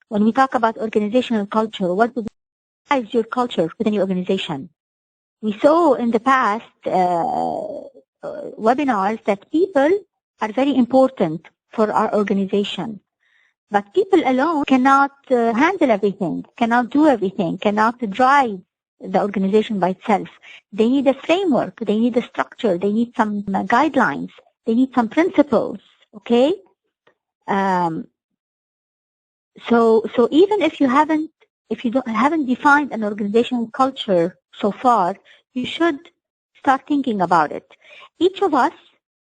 When we talk about organizational culture, what drives your culture within your organization? We saw in the past webinars that people are very important for our organization. But people alone cannot handle everything, cannot do everything, cannot drive the organization by itself. They need a framework, they need a structure, they need some guidelines, they need some principles, okay? So even if you haven't defined an organizational culture so far, you should start thinking about it. Each of us,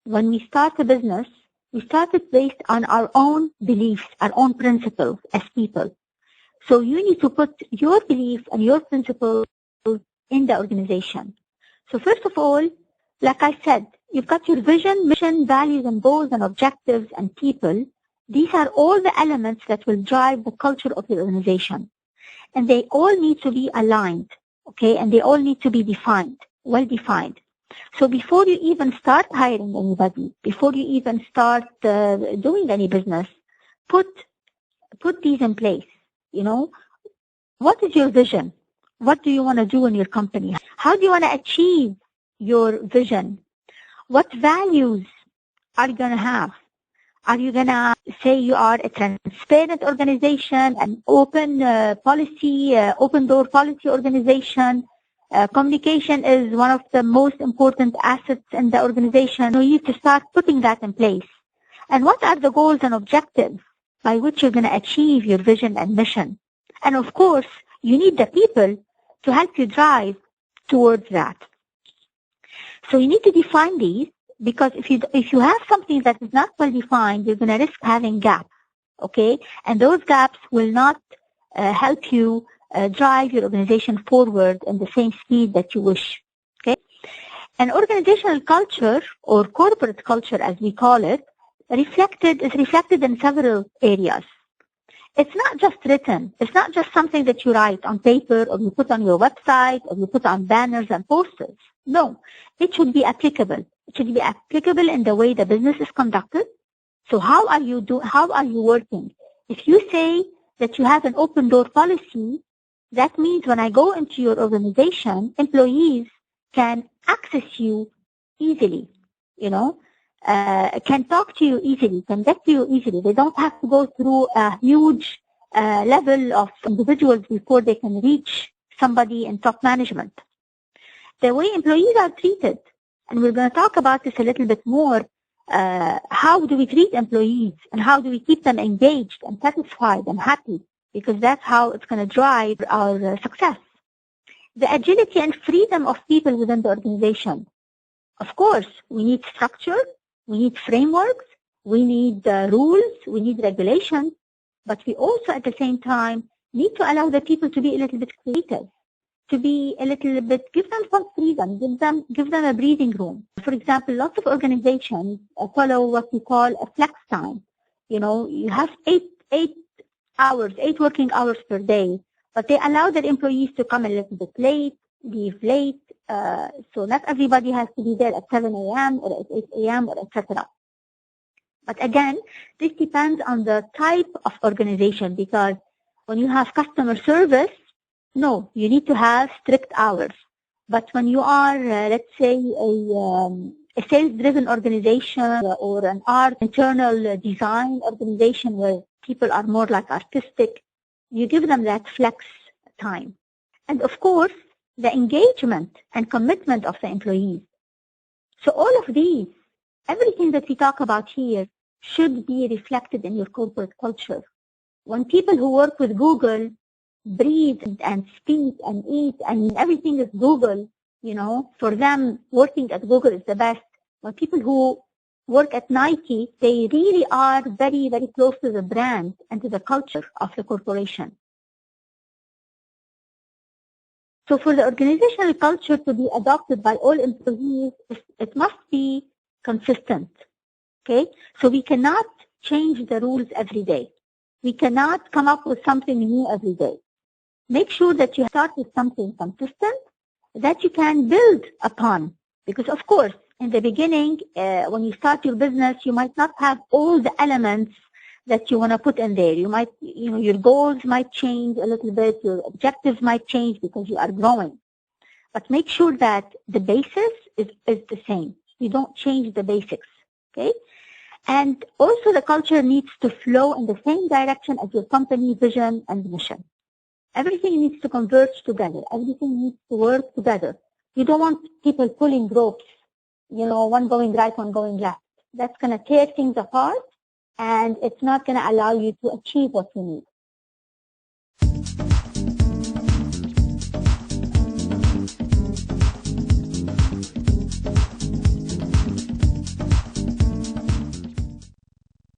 when we start a business, we started based on our own beliefs, our own principles as people. So you need to put your beliefs and your principles in the organization. So first of all, like I said, you've got your vision, mission, values and goals and objectives and people. These are all the elements that will drive the culture of your organization. And they all need to be aligned, okay? And they all need to be defined, well defined. So before you even start hiring anybody, before you even start doing any business, put these in place, you know. What is your vision? What do you want to do in your company? How do you want to achieve your vision? What values are you going to have? Are you going to say you are a transparent organization, an open policy, open door policy organization? Communication is one of the most important assets in the organization. So you need to start putting that in place. And what are the goals and objectives by which you're going to achieve your vision and mission? And of course, you need the people to help you drive towards that. So you need to define these, because if you have something that is not well defined, you're going to risk having gaps, okay? And those gaps will not help you drive your organization forward in the same speed that you wish, okay? An organizational culture, or corporate culture as we call it, is reflected in several areas. It's not just written. It's not just something that you write on paper or you put on your website or you put on banners and posters. No, it should be applicable. It should be applicable in the way the business is conducted. So how are you working? If you say that you have an open door policy, that means when I go into your organization, employees can access you easily, you know, can talk to you easily, can get to you easily. They don't have to go through a huge level of individuals before they can reach somebody in top management. The way employees are treated, and we're going to talk about this a little bit more, how do we treat employees and how do we keep them engaged and satisfied and happy, because that's how it's going to drive our success. The agility and freedom of people within the organization. Of course, we need structure, we need frameworks, we need rules, we need regulations, but we also at the same time need to allow the people to be a little bit creative, to be a little bit, give them some freedom, give them a breathing room. For example, lots of organizations follow what we call a flex time. You know, you have eight working hours per day, but they allow their employees to come a little bit late, leave late, so not everybody has to be there at 7 a.m. or at 8 a.m. or etc. But again, this depends on the type of organization, because when you have customer service, no, you need to have strict hours. But when you are, let's say, a sales-driven organization or an art internal design organization where people are more like artistic, you give them that flex time. And of course, the engagement and commitment of the employees. So all of these, everything that we talk about here should be reflected in your corporate culture. When people who work with Google breathe and speak and eat and everything is Google, you know, for them working at Google is the best. When people who work at Nike, they really are very, very close to the brand and to the culture of the corporation. So for the organizational culture to be adopted by all employees, it must be consistent, okay? So we cannot change the rules every day. We cannot come up with something new every day. Make sure that you start with something consistent that you can build upon. Because of course, in the beginning, when you start your business, you might not have all the elements that you want to put in there. You might, your goals might change a little bit, your objectives might change because you are growing. But make sure that the basis is the same. You don't change the basics, okay? And also the culture needs to flow in the same direction as your company vision and mission. Everything needs to converge together. Everything needs to work together. You don't want people pulling ropes, one going right, one going left. That's going to tear things apart, and it's not going to allow you to achieve what you need.